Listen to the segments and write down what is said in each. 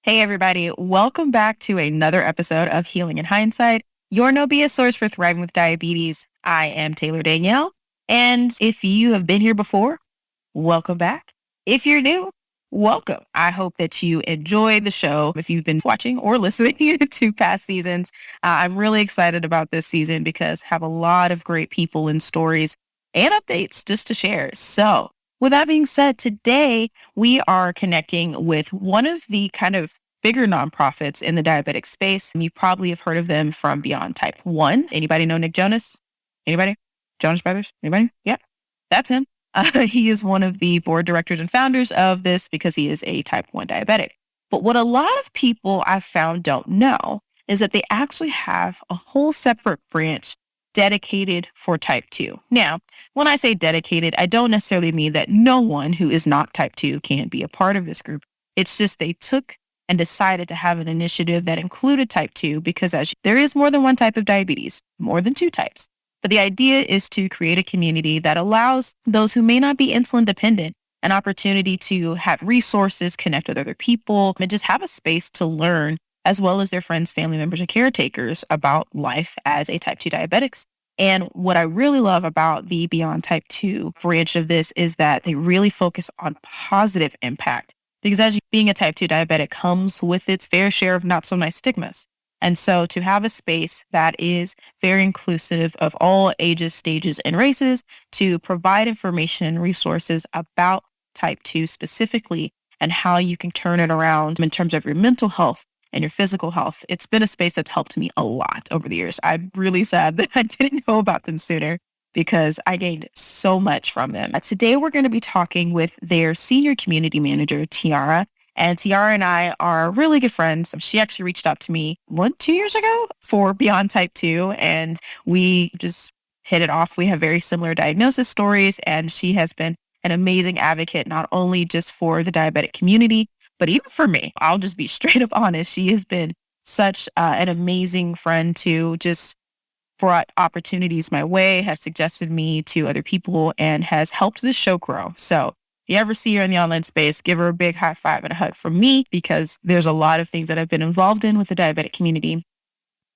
Hey, everybody. Welcome back to another episode of Healing in Hindsight, your no BS source for thriving with diabetes. I am Taylor Danielle. And if you have been here before, welcome back. If you're new, welcome. I hope that you enjoyed the show. If you've been watching or listening to past seasons, I'm really excited about this season because I have a lot of great people and stories and updates just to share. So with that being said, today we are connecting with one of the kind of bigger nonprofits in the diabetic space. You probably have heard of them from Beyond Type 1. Anybody know Nick Jonas? Anybody? Jonas Brothers? Anybody? Yeah, that's him. He is one of the board directors and founders of this because he is a type 1 diabetic. But what a lot of people I've found don't know is that they actually have a whole separate branch dedicated for type 2. Now, when I say dedicated, I don't necessarily mean that no one who is not type 2 can be a part of this group. It's just they took and decided to have an initiative that included type 2 because there is more than one type of diabetes, more than two types. But the idea is to create a community that allows those who may not be insulin dependent an opportunity to have resources, connect with other people, and just have a space to learn, as well as their friends, family members, and caretakers about life as a type 2 diabetics. And what I really love about the Beyond Type 2 branch of this is that they really focus on positive impact. Because as being a type 2 diabetic comes with its fair share of not so nice stigmas. And so to have a space that is very inclusive of all ages, stages, and races to provide information and resources about type 2 specifically and how you can turn it around in terms of your mental health and your physical health. It's been a space that's helped me a lot over the years. I'm really sad that I didn't know about them sooner because I gained so much from them. Today, we're going to be talking with their senior community manager, Tiara. And Tiara and I are really good friends. She actually reached out to me 2 years ago for Beyond Type 2, and we just hit it off. We have very similar diagnosis stories, and she has been an amazing advocate, not only just for the diabetic community, but even for me. I'll just be straight up honest. She has been such an amazing friend to just brought opportunities my way, has suggested me to other people, and has helped this show grow. So if you ever see her in the online space, give her a big high five and a hug from me because there's a lot of things that I've been involved in with the diabetic community.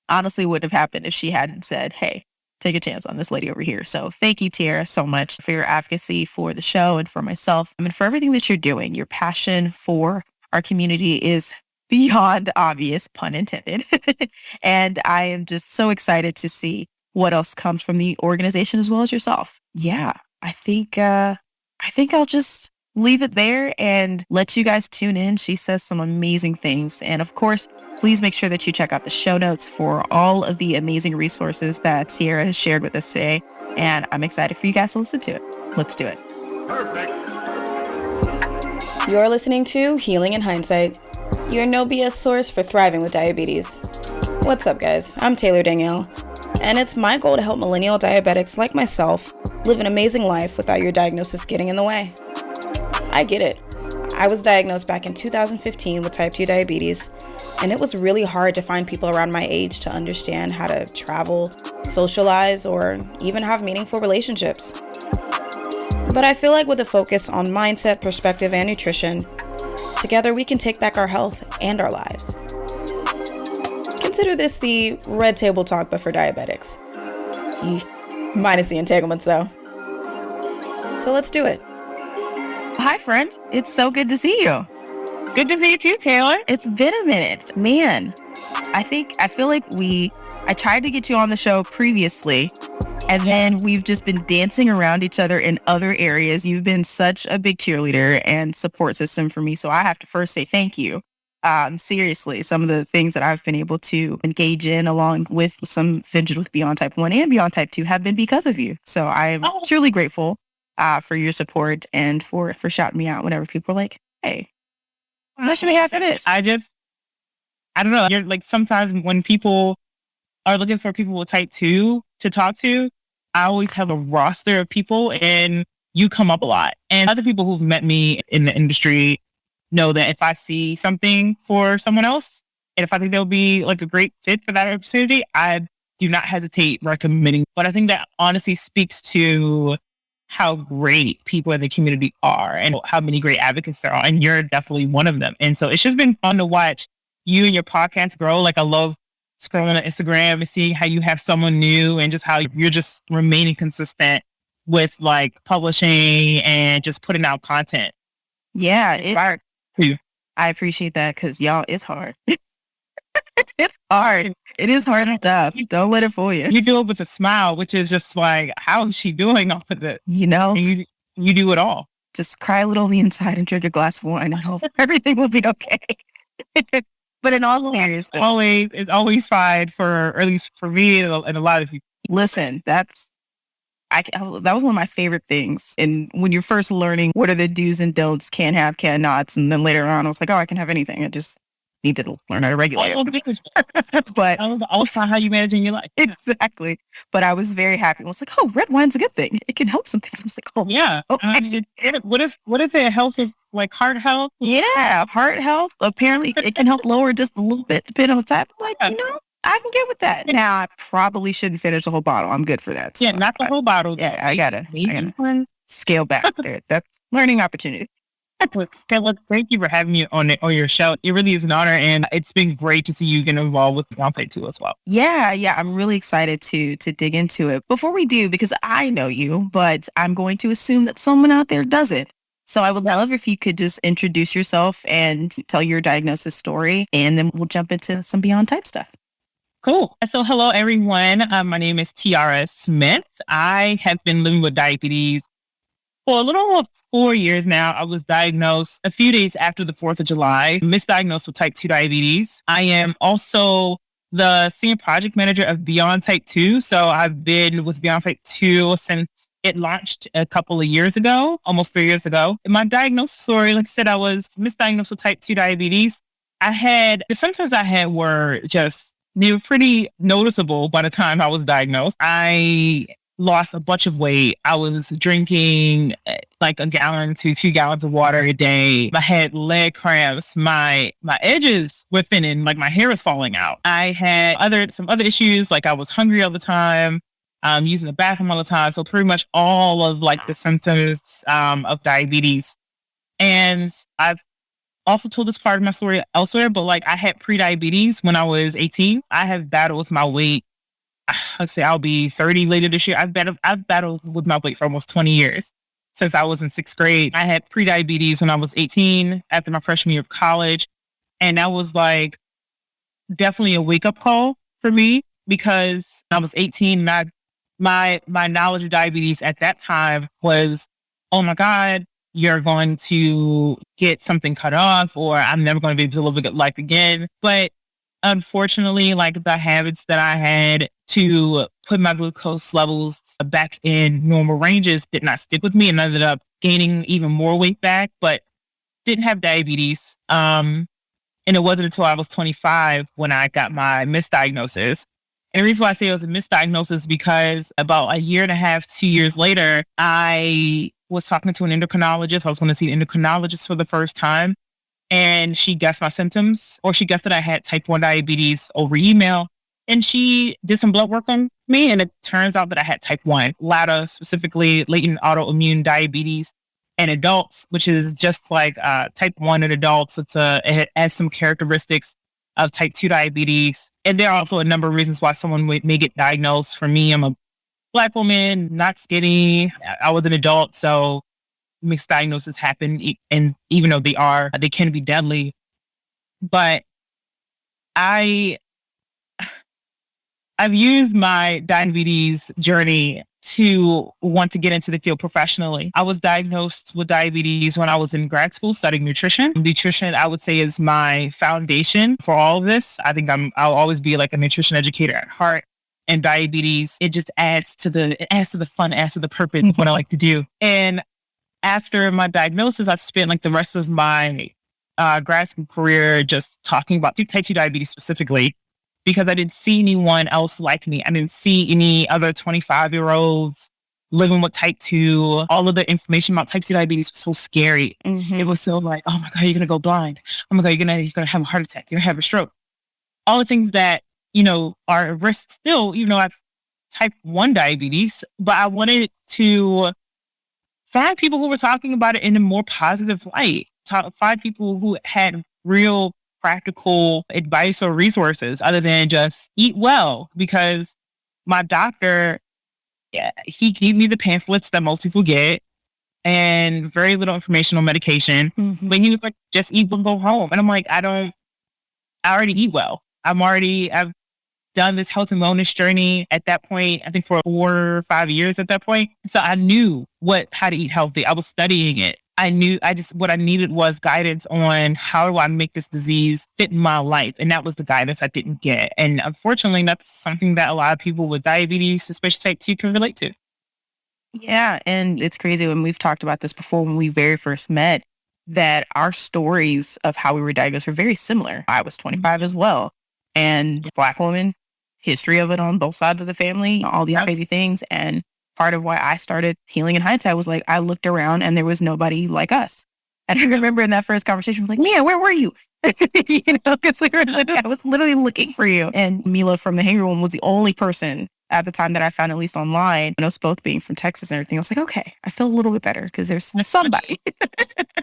Honestly, wouldn't have happened if she hadn't said, hey, take a chance on this lady over here. So thank you, Tiara, so much for your advocacy for the show and for myself and for everything that you're doing. Your passion for our community is beyond obvious, pun intended. And I am just so excited to see what else comes from the organization as well as yourself. Yeah, I think I'll just leave it there and let you guys tune in. She says some amazing things. And of course, please make sure that you check out the show notes for all of the amazing resources that Sierra has shared with us today. And I'm excited for you guys to listen to it. Let's do it. Perfect. You're listening to Healing in Hindsight, your no BS source for thriving with diabetes. What's up, guys? I'm Taylor Danielle, and it's my goal to help millennial diabetics like myself live an amazing life without your diagnosis getting in the way. I get it. I was diagnosed back in 2015 with type 2 diabetes, and it was really hard to find people around my age to understand how to travel, socialize, or even have meaningful relationships. But I feel like with a focus on mindset, perspective, and nutrition, together we can take back our health and our lives. Consider this the red table talk, but for diabetics. Minus the entanglements, though. So let's do it. Hi, friend. It's so good to see you. Good to see you too, Taylor. It's been a minute. Man, I feel like I tried to get you on the show previously, and then we've just been dancing around each other in other areas. You've been such a big cheerleader and support system for me. So I have to first say thank you. Seriously, some of the things that I've been able to engage in along with some ventures with Beyond Type 1 and Beyond Type 2 have been because of you. So I am truly grateful for your support and for shouting me out whenever people are like, hey, what should we have for this? I don't know. You're like, sometimes when people are looking for people with type 2 to talk to, I always have a roster of people and you come up a lot. And other people who've met me in the industry know that if I see something for someone else, and if I think they'll be like a great fit for that opportunity, I do not hesitate recommending. But I think that honestly speaks to how great people in the community are and how many great advocates there are. And you're definitely one of them. And so it's just been fun to watch you and your podcast grow. Like I love scrolling on Instagram and seeing how you have someone new and just how you're just remaining consistent with like publishing and just putting out content. Yeah, it's hard. I appreciate that because y'all, it's hard. It's hard. It is hard stuff. Don't let it fool you. You do it with a smile, which is just like, how is she doing all of it? You know, and you do it all. Just cry a little on the inside and drink a glass of wine and hope everything will be okay. But in all seriousness, it's always fine for, or at least for me and a lot of people. Listen, that was one of my favorite things. And when you're first learning what are the do's and don'ts, can have, can nots, and then later on I was like, oh, I can have anything. I just need to learn how to regulate it. But that was also how you managing your life. Exactly. But I was very happy. I was like, oh, red wine's a good thing. It can help some things. I was like, oh yeah. Okay. What if it helps with like heart health? Yeah, heart health. Apparently it can help lower just a little bit depending on the type. I'm like, I can get with that. Now I probably shouldn't finish the whole bottle. I'm good for that. So not the whole bottle. Yeah, I gotta scale back there. That's learning opportunity. Stella, thank you for having me on your show. It really is an honor, and it's been great to see you get involved with BT2 as well. Yeah, I'm really excited to dig into it. Before we do, because I know you, but I'm going to assume that someone out there doesn't. So I would love if you could just introduce yourself and tell your diagnosis story, and then we'll jump into some beyond type stuff. Cool. So hello, everyone. My name is Tiara Smith. I have been living with diabetes for a little over 4 years now. I was diagnosed a few days after the 4th of July, misdiagnosed with type 2 diabetes. I am also the senior project manager of Beyond Type 2. So I've been with Beyond Type 2 since it launched a couple of years ago, almost 3 years ago. In my diagnosis story, like I said, I was misdiagnosed with type 2 diabetes. The symptoms I had were they were pretty noticeable by the time I was diagnosed. I lost a bunch of weight. I was drinking like 1 gallon to 2 gallons of water a day. I had leg cramps. My edges were thinning, like my hair was falling out. I had some other issues, like I was hungry all the time, using the bathroom all the time. So pretty much all of like the symptoms of diabetes. And I've also told this part of my story elsewhere, but like I had pre-diabetes when I was 18. I have battled with my weight. Let's say I'll be 30 later this year. I've battled with my weight for almost 20 years since I was in 6th grade. I had pre-diabetes when I was 18 after my freshman year of college. And that was like definitely a wake-up call for me because I was 18 and my knowledge of diabetes at that time was, oh my God, you're going to get something cut off, or I'm never going to be able to live a good life again. But unfortunately, like the habits that I had to put my glucose levels back in normal ranges did not stick with me and ended up gaining even more weight back, but didn't have diabetes. And it wasn't until I was 25 when I got my misdiagnosis. And the reason why I say it was a misdiagnosis is because about 1.5 years, 2 years later, I was talking to an endocrinologist. I was going to see an endocrinologist for the first time. And she guessed my symptoms, or she guessed that I had type 1 diabetes over email. And she did some blood work on me. And it turns out that I had type 1, LATA, specifically latent autoimmune diabetes in adults, which is just like type 1 in adults. It has some characteristics of type 2 diabetes. And there are also a number of reasons why someone may get diagnosed. For me, I'm a Black woman, not skinny. I was an adult, so misdiagnoses happen, and even though they can be deadly. But I've used my diabetes journey to want to get into the field professionally. I was diagnosed with diabetes when I was in grad school studying nutrition. Nutrition, I would say, is my foundation for all of this. I think I'll always be like a nutrition educator at heart. And diabetes, it just adds to the fun, adds to the purpose of what I like to do. And after my diagnosis, I've spent like the rest of my grad school career just talking about type 2 diabetes specifically, because I didn't see anyone else like me. I didn't see any other 25-year-olds living with type 2. All of the information about type 2 diabetes was so scary. Mm-hmm. It was so like, oh my God, you're going to go blind. Oh my God, you're going to have a heart attack. You're going to have a stroke. All the things that, are at risk still, I have type 1 diabetes, but I wanted to find people who were talking about it in a more positive light. Find people who had real practical advice or resources other than just eat well. Because my doctor, he gave me the pamphlets that most people get and very little information on medication. Mhm. But he was like, just eat and go home. And I'm like, I already eat well. I've done this health and wellness journey at that point, I think for 4 or 5 years at that point. So I knew how to eat healthy. I was studying it. What I needed was guidance on how do I make this disease fit in my life. And that was the guidance I didn't get. And unfortunately, that's something that a lot of people with diabetes, especially type 2, can relate to. Yeah. And it's crazy when we've talked about this before when we very first met, that our stories of how we were diagnosed were very similar. I was 25 as well. And Black woman, history of it on both sides of the family, all these crazy things. And part of why I started Healing in Hindsight was like, I looked around and there was nobody like us. And I remember in that first conversation, I was like, Mia, where were you? Because I was literally looking for you. And Mila from the Hangar Room was the only person at the time that I found, at least online, and us both being from Texas and everything. I was like, okay, I feel a little bit better because there's somebody.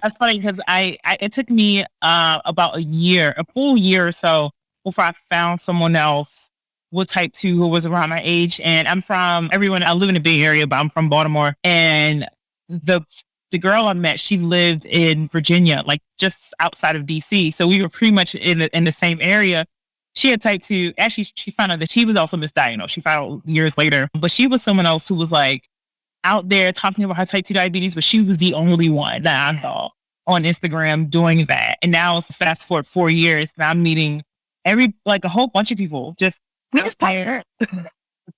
That's funny because it took me about a full year or so before I found someone else with type 2 who was around my age. And I live in the Bay Area, but I'm from Baltimore. And the girl I met, she lived in Virginia, like just outside of DC. So we were pretty much in the same area. She had type 2. Actually, she found out that she was also misdiagnosed. She found out years later. But she was someone else who was like out there talking about her type 2 diabetes, but she was the only one that I saw on Instagram doing that. And now it's fast forward 4 years, and I'm meeting a whole bunch of people just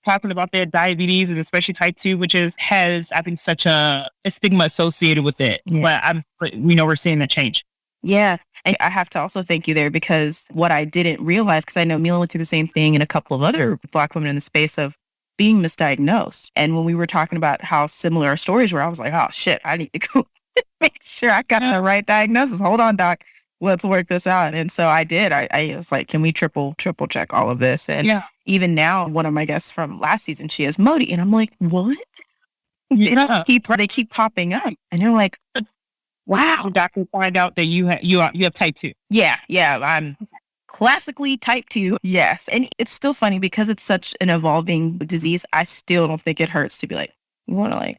talking about their diabetes and especially type 2, which has, I think, such a stigma associated with it. Yeah. But we're seeing that change. Yeah. And I have to also thank you there because what I didn't realize, because I know Mila went through the same thing and a couple of other Black women in the space of being misdiagnosed. And when we were talking about how similar our stories were, I was like, oh shit, I need to go make sure I got the right diagnosis. Hold on, doc. Let's work this out. And so I did. I was like, can we triple check all of this? And even now, one of my guests from last season, she has Modi. And I'm like, what? Yeah. They keep popping up. And you're like, wow. The doctor find out that you have type 2. Yeah. I'm classically type 2. Yes. And it's still funny because it's such an evolving disease. I still don't think it hurts to be like, you want to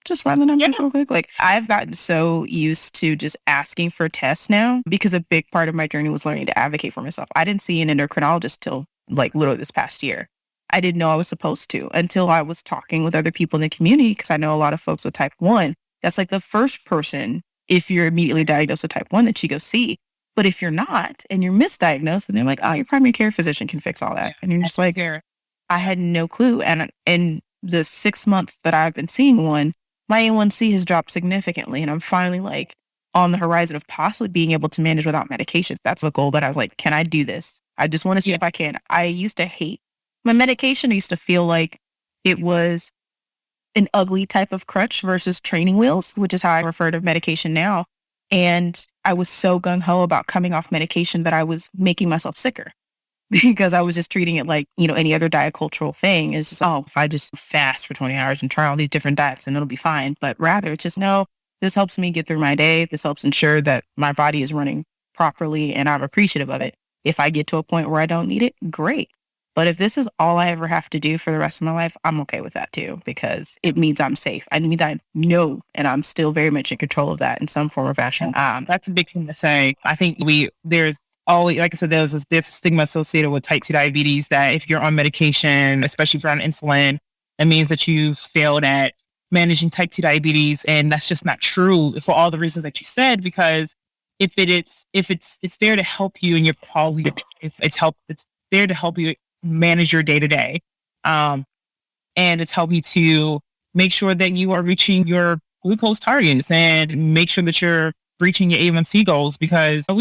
just run the numbers real quick. Like I've gotten so used to just asking for tests now because a big part of my journey was learning to advocate for myself. I didn't see an endocrinologist till literally this past year. I didn't know I was supposed to until I was talking with other people in the community because I know a lot of folks with type 1. That's like the first person, if you're immediately diagnosed with type 1, that you go see. But if you're not and you're misdiagnosed and they're like, oh, your primary care physician can fix all that. And you're just like, I had no clue. And in the 6 months that I've been seeing one, my A1C has dropped significantly. And I'm finally on the horizon of possibly being able to manage without medications. That's a goal that I was like, can I do this? I just want to see if I can. I used to hate my medication. I used to feel like it was an ugly type of crutch versus training wheels, which is how I refer to medication now. And I was so gung-ho about coming off medication that I was making myself sicker because I was just treating it like, any other diet cultural thing is just, if I just fast for 20 hours and try all these different diets and it'll be fine. But rather it's just, no, this helps me get through my day. This helps ensure that my body is running properly and I'm appreciative of it. If I get to a point where I don't need it, great. But if this is all I ever have to do for the rest of my life, I'm okay with that too, because it means I'm safe. I mean, I know, and I'm still very much in control of that in some form or fashion. That's a big thing to say. I think there's always, like I said, there's a stigma associated with type 2 diabetes that if you're on medication, especially if you're on insulin, that means that you've failed at managing type 2 diabetes. And that's just not true for all the reasons that you said, because it's there to help you in your quality. It's there to help you manage your day to day. And it's helping you to make sure that you are reaching your glucose targets and make sure that you're reaching your A1C goals, because I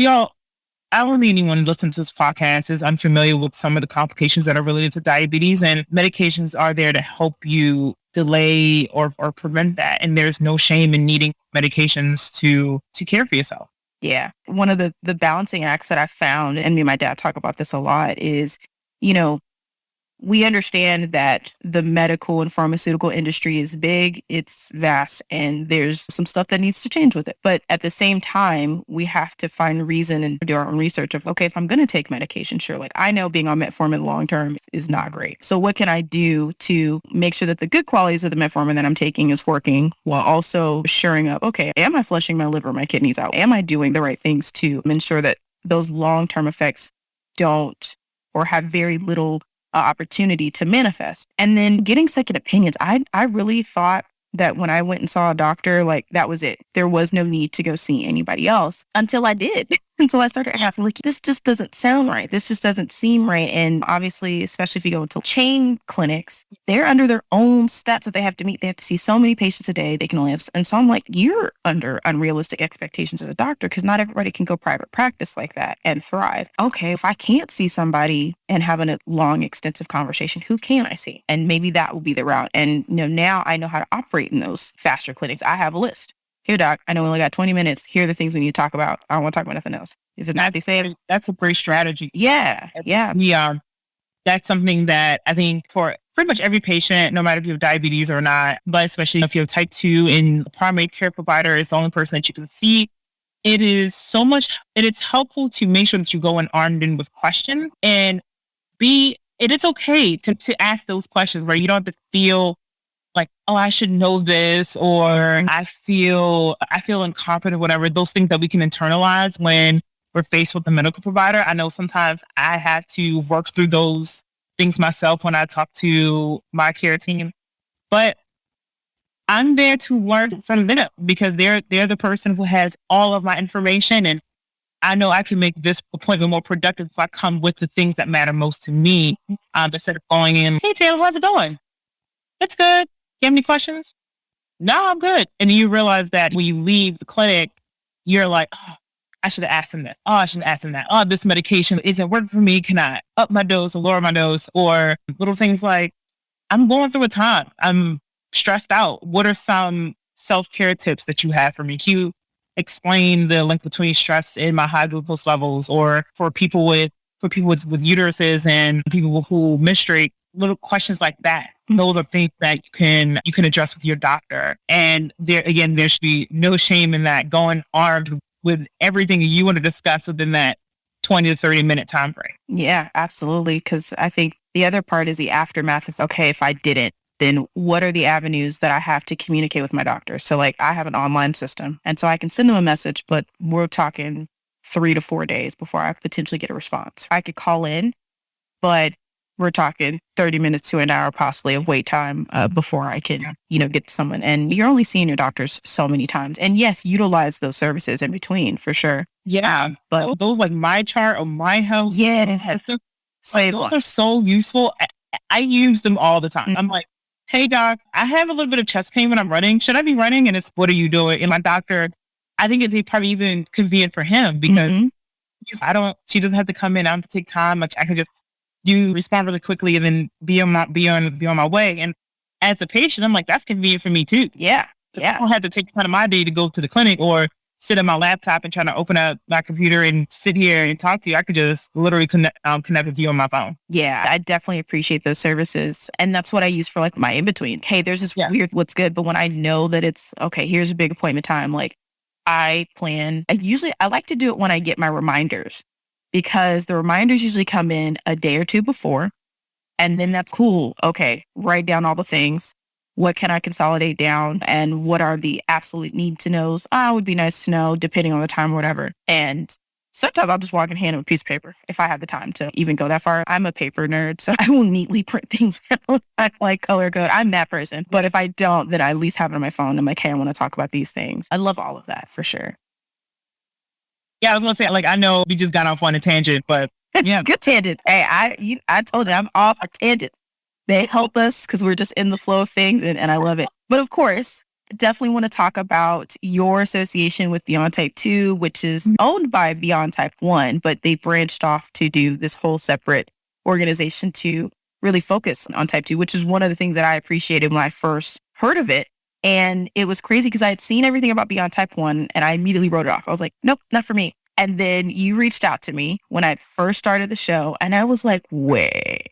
don't think anyone listening to this podcast is unfamiliar with some of the complications that are related to diabetes, and medications are there to help you delay or prevent that. And there's no shame in needing medications to care for yourself. Yeah. One of the balancing acts that I found, and me and my dad talk about this a lot, is, we understand that the medical and pharmaceutical industry is big, it's vast, and there's some stuff that needs to change with it. But at the same time, we have to find reason and do our own research of, okay, if I'm going to take medication, sure, like I know being on metformin long term is not great. So what can I do to make sure that the good qualities of the metformin that I'm taking is working while also shoring up, okay, am I flushing my liver, my kidneys out? Am I doing the right things to ensure that those long-term effects don't or have very little opportunity to manifest? And then getting second opinions. I really thought that when I went and saw a doctor, like that was it. There was no need to go see anybody else until I did. Until I started asking, like, this just doesn't sound right. This just doesn't seem right. And obviously, especially if you go into chain clinics, they're under their own stats that they have to meet. They have to see so many patients a day. They can only have, and so I'm like, you're under unrealistic expectations as a doctor because not everybody can go private practice like that and thrive. Okay, if I can't see somebody and having a long, extensive conversation, who can I see? And maybe that will be the route. And now I know how to operate in those faster clinics. I have a list. Here, doc, I know we only got 20 minutes. Here are the things we need to talk about. I don't want to talk about nothing else. If it's not, they say it. That's a great strategy. Yeah. That's something that I think for pretty much every patient, no matter if you have diabetes or not, but especially if you have type 2 and the primary care provider is the only person that you can see, it is helpful to make sure that you go and armed in with questions and it is okay to ask those questions where you don't have to feel like, oh, I should know this, or I feel incompetent, whatever, those things that we can internalize when we're faced with the medical provider. I know sometimes I have to work through those things myself when I talk to my care team, but I'm there to learn from them because they're the person who has all of my information, and I know I can make this appointment more productive if I come with the things that matter most to me, instead of going in, hey, Taylor, how's it going? It's good. You have any questions? No, I'm good. And you realize that when you leave the clinic, you're like, oh, I should have asked him this. Oh, I should have asked him that. Oh, this medication isn't working for me. Can I up my dose or lower my dose? Or little things like, I'm going through a time. I'm stressed out. What are some self-care tips that you have for me? Can you explain the link between stress and my high glucose levels? Or for people with uteruses and people who menstruate, little questions like that. Those are things that you can address with your doctor. And there should be no shame in that, going armed with everything you want to discuss within that 20 to 30 minute time frame. Yeah, absolutely. Because I think the other part is the aftermath of, okay, if I didn't, then what are the avenues that I have to communicate with my doctor? So like I have an online system, and so I can send them a message, but we're talking 3 to 4 days before I potentially get a response. I could call in, but we're talking 30 minutes to an hour possibly of wait time before I can, get to someone. And you're only seeing your doctors so many times. And yes, utilize those services in between for sure. Yeah. But those like My Chart or My Health. Yeah, it has. Those are so useful. I use them all the time. I'm like, hey, doc, I have a little bit of chest pain when I'm running. Should I be running? And it's, what are you doing? And my doctor, I think it'd probably even convenient for him because she doesn't have to come in. I don't have to take time. Like I can just respond really quickly and then be on my way. And as a patient, I'm like, that's convenient for me too. Yeah. I don't have to take time of my day to go to the clinic or sit at my laptop and try to open up my computer and sit here and talk to you. I could just literally connect with you on my phone. Yeah, I definitely appreciate those services. And that's what I use for like my in-between. Hey, there's this weird what's good. But when I know that it's, okay, here's a big appointment time, like I like to do it when I get my reminders, because the reminders usually come in a day or two before. And then that's cool. Okay, write down all the things. What can I consolidate down? And what are the absolute need to knows? It would be nice to know depending on the time or whatever. And sometimes I'll just walk in hand with a piece of paper if I have the time to even go that far. I'm a paper nerd, so I will neatly print things out. I like color code. I'm that person. But if I don't, then I at least have it on my phone. I'm like, hey, I want to talk about these things. I love all of that for sure. Yeah, I was going to say, like, I know we just got off on a tangent, but yeah. Good tangent. Hey, I told you I'm all for tangents. They help us because we're just in the flow of things, and I love it. But of course, definitely want to talk about your association with Beyond Type 2, which is owned by Beyond Type 1, but they branched off to do this whole separate organization to really focus on Type 2, which is one of the things that I appreciated when I first heard of it. And it was crazy because I had seen everything about Beyond Type 1 and I immediately wrote it off. I was like, nope, not for me. And then you reached out to me when I first started the show and I was like, wait,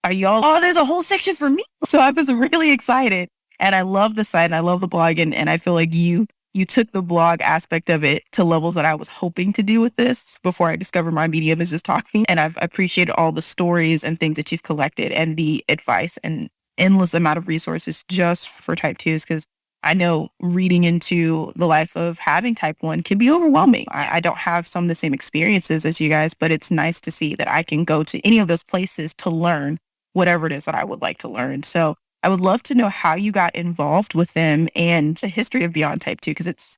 are y'all, oh, there's a whole section for me. So I was really excited. And I love the site and I love the blog. And I feel like you took the blog aspect of it to levels that I was hoping to do with this before I discovered my medium is just talking. And I've appreciated all the stories and things that you've collected and the advice and endless amount of resources just for type 2s, because I know reading into the life of having type 1 can be overwhelming. I don't have some of the same experiences as you guys, but it's nice to see that I can go to any of those places to learn whatever it is that I would like to learn. So I would love to know how you got involved with them and the history of Beyond Type 2, because it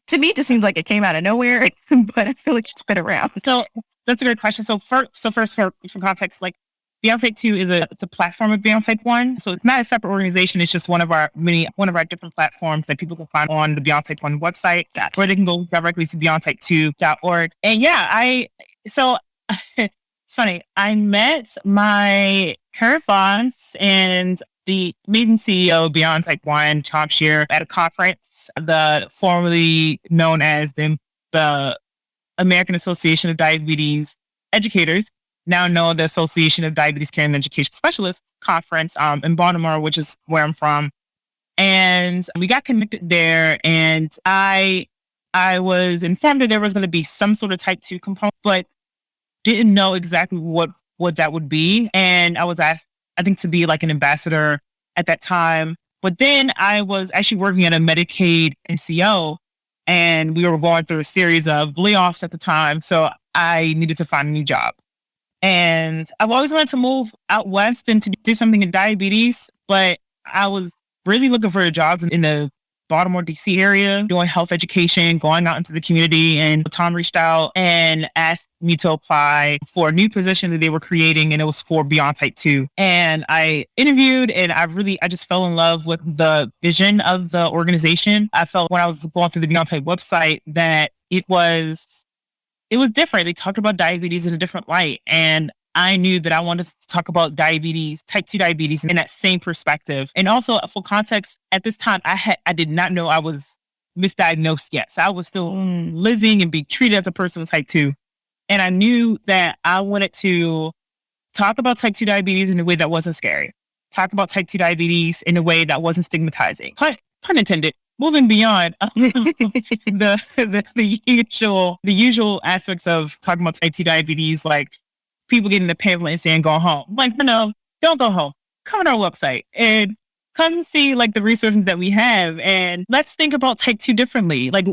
to me just seems like it came out of nowhere, but I feel like it's been around. So that's a great question. So first for context, like Beyond Type 2 it's a platform of Beyond Type 1. So it's not a separate organization. It's just one of our different platforms that people can find on the Beyond Type 1 website, or they can go directly to beyondtype2.org. And yeah, so it's funny. I met my current boss and the amazing CEO of Beyond Type 1, Tom Shear, at a conference, the formerly known as the American Association of Diabetes Educators, now known the Association of Diabetes Care and Education Specialists conference in Baltimore, which is where I'm from. And we got connected there, and I was informed that there was going to be some sort of type 2 component, but didn't know exactly what that would be. And I was asked, I think, to be like an ambassador at that time. But then I was actually working at a Medicaid NCO, and we were going through a series of layoffs at the time. So I needed to find a new job. And I've always wanted to move out west and to do something in diabetes, but I was really looking for jobs in the Baltimore, DC area, doing health education, going out into the community. And Tom reached out and asked me to apply for a new position that they were creating, and it was for Beyond Type 2. And I interviewed, and I just fell in love with the vision of the organization. I felt when I was going through the Beyond Type website that it was different. They talked about diabetes in a different light. And I knew that I wanted to talk about diabetes, type 2 diabetes, in that same perspective. And also, for context, at this time, I did not know I was misdiagnosed yet. So I was still living and being treated as a person with type 2. And I knew that I wanted to talk about type 2 diabetes in a way that wasn't scary. Talk about type 2 diabetes in a way that wasn't stigmatizing. Pun intended. Moving beyond the usual aspects of talking about type 2 diabetes, like people getting the pamphlet and saying go home. Like, no, don't go home. Come on our website and come see like the resources that we have, and let's think about type 2 differently. Like,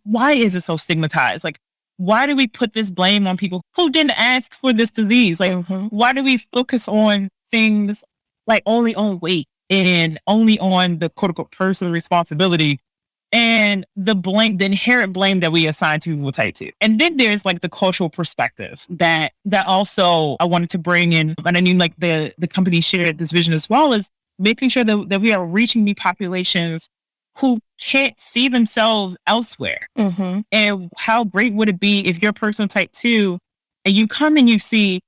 why is it so stigmatized? Like, why do we put this blame on people who didn't ask for this disease? Like, why do we focus on things like only on weight and only on the quote unquote personal responsibility and the inherent blame that we assign to people with type 2? And then there's like the cultural perspective that also I wanted to bring in. And I knew like the company shared this vision as well, as making sure that we are reaching new populations who can't see themselves elsewhere. And how great would it be if you're a person with type 2 and you come and you see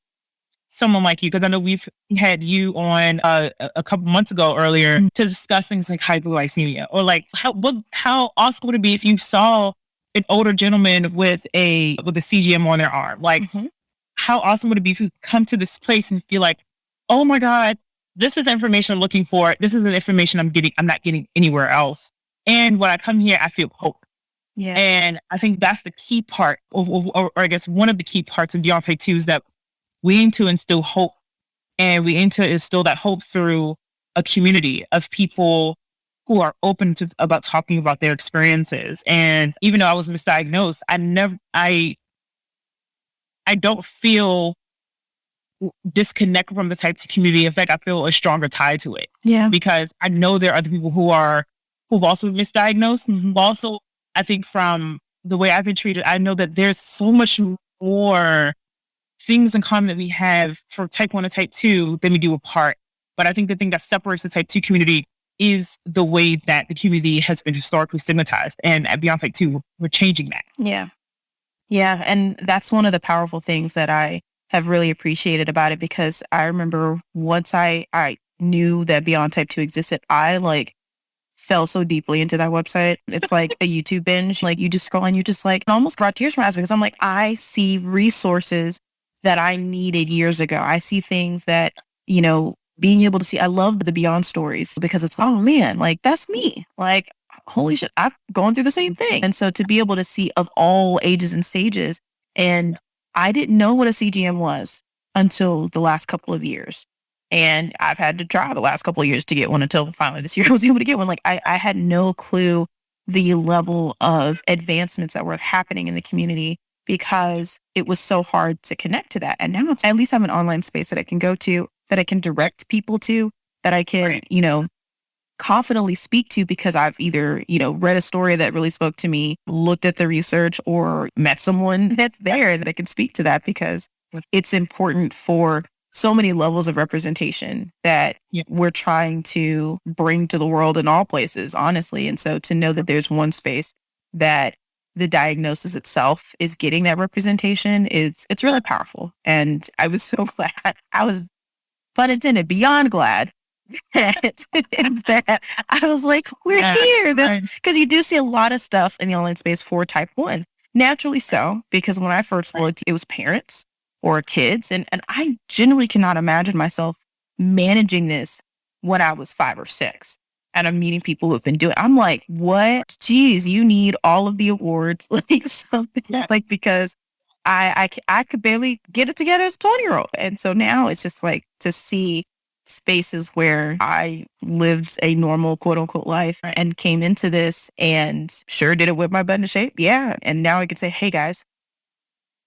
someone like you, because I know we've had you on a couple months ago earlier to discuss things like hypoglycemia, or like how awesome would it be if you saw an older gentleman with a CGM on their arm? Like, how awesome would it be if you come to this place and feel like, oh my God, this is the information I'm looking for. This is the information I'm not getting anywhere else. And when I come here, I feel hope. Yeah. And I think that's the key part, or I guess one of the key parts of Beyond Type 2 is that we aim to instill hope, and we aim to instill that hope through a community of people who are open to about talking about their experiences. And even though I was misdiagnosed, I don't feel disconnected from the type 2 community. In fact, I feel a stronger tie to it. Yeah. Because I know there are other people who've also been misdiagnosed. Also, I think from the way I've been treated, I know that there's so much more things in common that we have for type 1 and type 2 than we do apart. But I think the thing that separates the type 2 community is the way that the community has been historically stigmatized. And at Beyond Type 2, we're changing that. Yeah. Yeah. And that's one of the powerful things that I have really appreciated about it, because I remember once I knew that Beyond Type 2 existed, I like fell so deeply into that website. It's like a YouTube binge. Like, you just scroll and you just like, it almost brought tears from my eyes, because I'm like, I see resources that I needed years ago. I see things that being able to see, I love the beyond stories because it's, oh man, like that's me. Like, holy shit, I've gone through the same thing. And so to be able to see of all ages and stages, and I didn't know what a CGM was until the last couple of years. And I've had to try the last couple of years to get one until finally this year I was able to get one. Like I had no clue the level of advancements that were happening in the community because it was so hard to connect to that. And now I at least have an online space that I can go to, that I can direct people to, that I can, confidently speak to because I've either, read a story that really spoke to me, looked at the research, or met someone that's there that I can speak to that, because it's important for so many levels of representation that we're trying to bring to the world in all places, honestly. And so to know that there's one space that the diagnosis itself is getting that representation, it's really powerful. And I was so glad. I was, pun intended, beyond glad that I was like, we're here. Because you do see a lot of stuff in the online space for type 1. Naturally so, because when I first looked, it was parents or kids. And I generally cannot imagine myself managing this when I was 5 or 6. And I'm meeting people who have been doing it. I'm like, what? Geez, you need all of the awards, like something like, because I could barely get it together as a 20-year-old. And so now it's just like to see spaces where I lived a normal quote unquote life and came into this and sure did it with my butt in shape. Yeah. And now I can say, hey guys,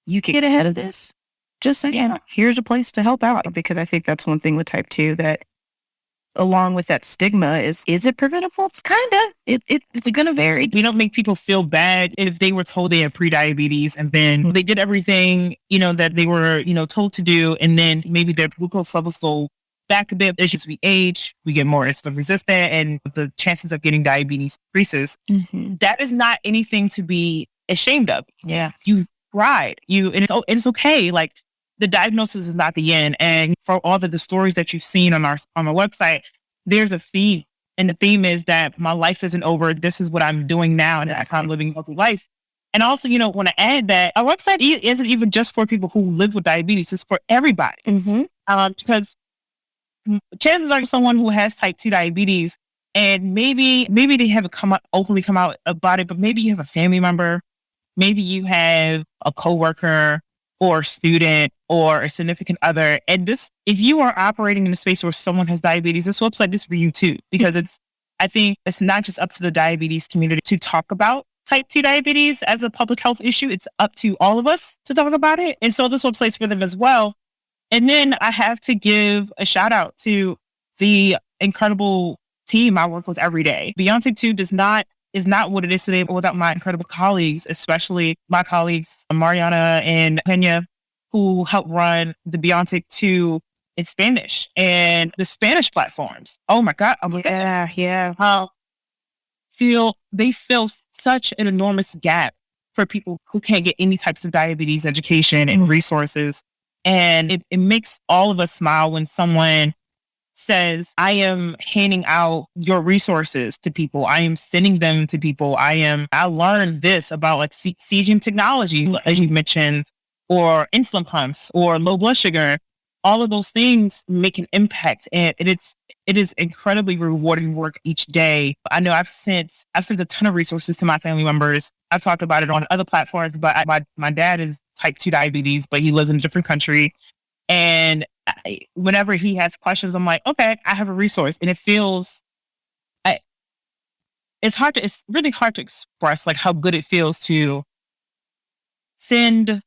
you can get ahead of this. Just saying, here's a place to help out. Because I think that's one thing with type 2 that, along with that stigma, is it preventable? It's kind of, it's going to vary. We don't make people feel bad if they were told they have prediabetes and then they did everything, that they were, told to do. And then maybe their glucose levels go back a bit. As we age, we get more insulin resistant and the chances of getting diabetes increases. Mm-hmm. That is not anything to be ashamed of. Yeah. You tried. And it's okay. Like, the diagnosis is not the end. And for all of the stories that you've seen on our website, there's a theme. And the theme is that my life isn't over. This is what I'm doing now. And that's how I'm living a healthy life. And also, want to add that our website isn't even just for people who live with diabetes. It's for everybody. Mm-hmm. Because chances are someone who has type 2 diabetes, and maybe they haven't openly come out about it, but maybe you have a family member, maybe you have a coworker or a student or a significant other. And if you are operating in a space where someone has diabetes, this website is for you too, because I think it's not just up to the diabetes community to talk about type 2 diabetes as a public health issue. It's up to all of us to talk about it. And so this website's for them as well. And then I have to give a shout out to the incredible team I work with every day. Beyond Type 2 is not what it is today without my incredible colleagues, especially my colleagues, Mariana and Pena, who help run the Beyond Type 2 in Spanish and the Spanish platforms. Oh my God. Yeah. They fill such an enormous gap for people who can't get any types of diabetes education and resources. And it makes all of us smile when someone says, I am handing out your resources to people. I am sending them to people. I learned this about like CGM technology, as you mentioned, or insulin pumps or low blood sugar. All of those things make an impact. And it is incredibly rewarding work each day. I know I've sent a ton of resources to my family members. I've talked about it on other platforms, but my dad is type 2 diabetes, but he lives in a different country. And whenever he has questions, I'm like, okay, I have a resource. And it feels, it's really hard to express like how good it feels to send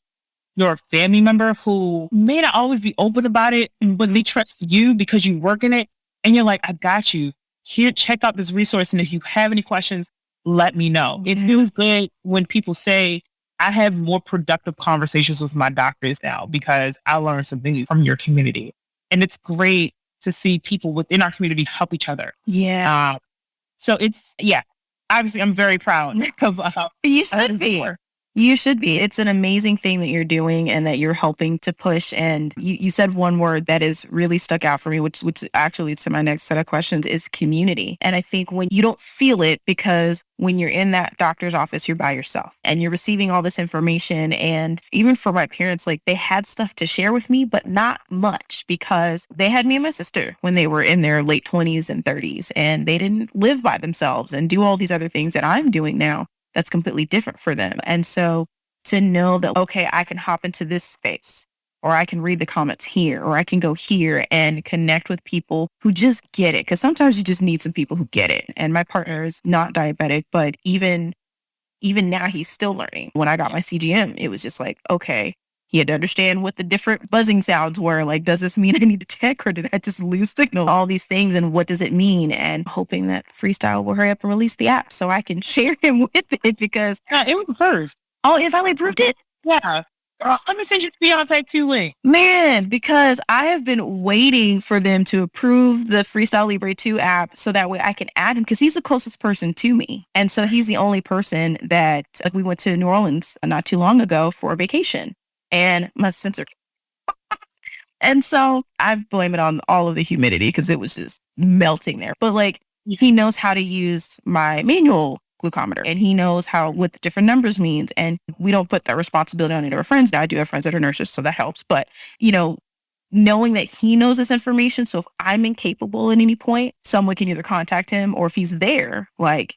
your family member who may not always be open about it, but they trust you because you work in it. And you're like, I got you. Here, check out this resource. And if you have any questions, let me know. It feels good when people say, I have more productive conversations with my doctors now because I learned something from your community. And it's great to see people within our community help each other. Yeah. So obviously I'm very proud of you should be. You should be. It's an amazing thing that you're doing and that you're helping to push. And you said one word that is really stuck out for me, which actually leads to my next set of questions, is community. And I think when you don't feel it, because when you're in that doctor's office, you're by yourself and you're receiving all this information. And even for my parents, like they had stuff to share with me, but not much, because they had me and my sister when they were in their late 20s and 30s, and they didn't live by themselves and do all these other things that I'm doing now. That's completely different for them. And so to know that, okay, I can hop into this space, or I can read the comments here, or I can go here and connect with people who just get it. Because sometimes you just need some people who get it. And my partner is not diabetic, but even now he's still learning. When I got my CGM, it was just like, okay, he had to understand what the different buzzing sounds were. Like, does this mean I need to check, or did I just lose signal? All these things, and what does it mean? And hoping that Freestyle will hurry up and release the app so I can share him with it, because it was first. Oh, it finally approved it? Yeah. Let me send you the Beyond Type 2 link. Man, because I have been waiting for them to approve the Freestyle Libre 2 app so that way I can add him, because he's the closest person to me. And so he's the only person that we went to New Orleans not too long ago for a vacation, and my sensor. And so I blame it on all of the humidity because it was just melting there. But like, he knows how to use my manual glucometer, and he knows what the different numbers means. And we don't put that responsibility on any of our friends. Now I do have friends that are nurses, so that helps. But, knowing that he knows this information, so if I'm incapable at any point, someone can either contact him, or if he's there, like,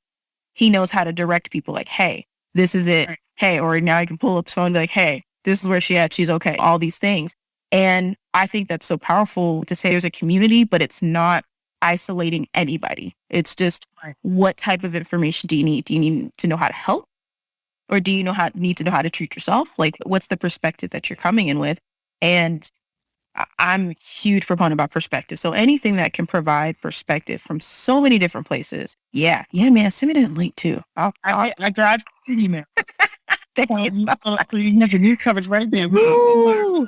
he knows how to direct people, like, hey, this is it. Right. Hey, or now I can pull up his phone and be like, hey, this is where she at. She's okay. All these things. And I think that's so powerful to say there's a community, but it's not isolating anybody. It's just, what type of information do you need? Do you need to know how to help? Or do you need to know how to treat yourself? Like, what's the perspective that you're coming in with? And I'm a huge proponent about perspective. So anything that can provide perspective from so many different places. Yeah, man. Send me that link too. I grabbed the email. So you have the news coverage right there. Woo!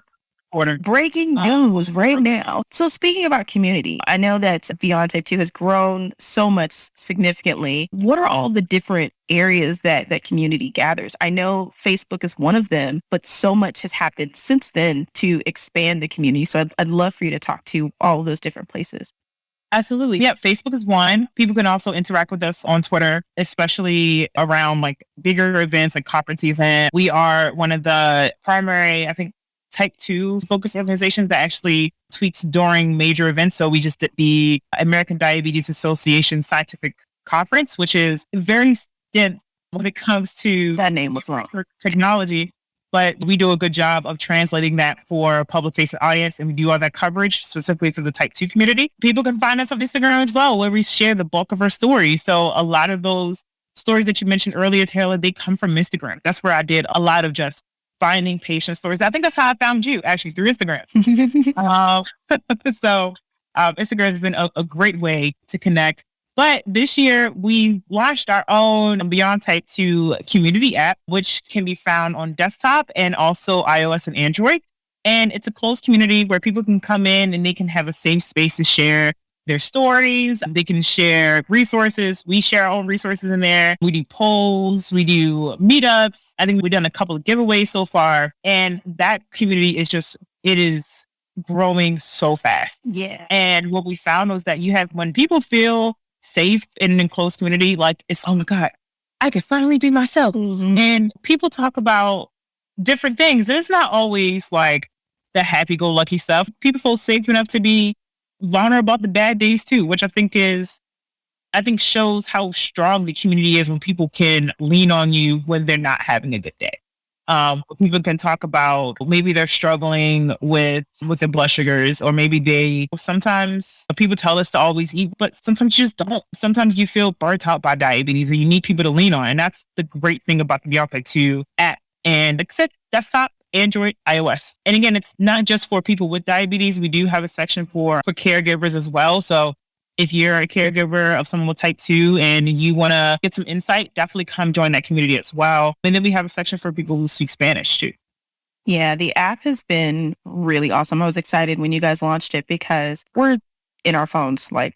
Breaking news right now. So speaking about community, I know that Beyond Type 2 has grown so much significantly. What are all the different areas that community gathers? I know Facebook is one of them, but so much has happened since then to expand the community. So I'd love for you to talk to all of those different places. Absolutely. Yeah, Facebook is one. People can also interact with us on Twitter, especially around like bigger events like conference events. We are one of the primary, I think, Type 2 focused organizations that actually tweets during major events. So we just did the American Diabetes Association Scientific Conference, which is very dense when it comes to that name was wrong. Technology. But we do a good job of translating that for a public-facing audience, and we do all that coverage specifically for the Type 2 community. People can find us on Instagram as well, where we share the bulk of our stories. So a lot of those stories that you mentioned earlier, Taylor, they come from Instagram. That's where I did a lot of just finding patient stories. I think that's how I found you, actually, through Instagram. So Instagram has been a great way to connect. But this year, we launched our own Beyond Type 2 community app, which can be found on desktop and also iOS and Android. And it's a closed community where people can come in and they can have a safe space to share their stories. They can share resources. We share our own resources in there. We do polls. We do meetups. I think we've done a couple of giveaways so far. And that community it is growing so fast. Yeah. And what we found was that when people feel safe in an enclosed community, like it's, oh my God, I can finally be myself. Mm-hmm. And people talk about different things. And it's not always like the happy-go-lucky stuff. People feel safe enough to be vulnerable about the bad days too, which I think shows how strong the community is when people can lean on you when they're not having a good day. People can talk about maybe they're struggling with their blood sugars, or maybe sometimes people tell us to always eat, but sometimes you just don't. Sometimes you feel burnt out by diabetes and you need people to lean on. And that's the great thing about the Beyond Type 2 app. And except desktop, Android, iOS. And again, it's not just for people with diabetes. We do have a section for caregivers as well. So if you're a caregiver of someone with Type 2 and you want to get some insight, definitely come join that community as well. And then we have a section for people who speak Spanish too. Yeah, the app has been really awesome. I was excited when you guys launched it because we're in our phones like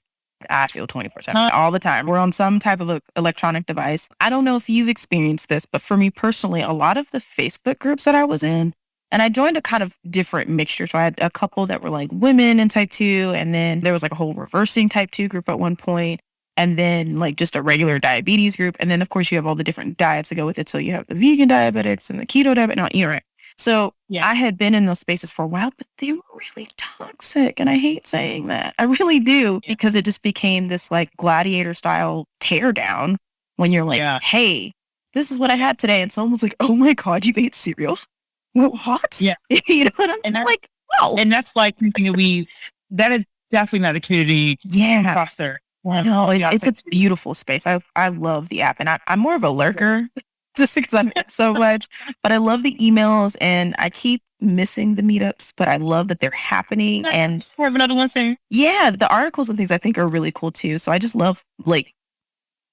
I feel 24/7 all the time. We're on some type of electronic device. I don't know if you've experienced this, but for me personally, a lot of the Facebook groups that I was in, and I joined a kind of different mixture. So I had a couple that were like women in type 2, and then there was like a whole reversing type 2 group at one point, and then like just a regular diabetes group. And then of course you have all the different diets that go with it. So you have the vegan diabetics and the keto diabetic, no, you're right. So I had been in those spaces for a while, but they were really toxic. And I hate saying that. I really do, because it just became this like gladiator style tear down when you're like, hey, this is what I had today. And someone's like, oh my God, you ate cereal? What? Yeah. You know what I'm like? Wow. And that's like something that is definitely not a community foster. No, it's a beautiful space. I love the app, and I'm more of a lurker just because I'm in so much, but I love the emails, and I keep missing the meetups, but I love that they're happening. And we have another one soon. Yeah, the articles and things I think are really cool too. So I just love like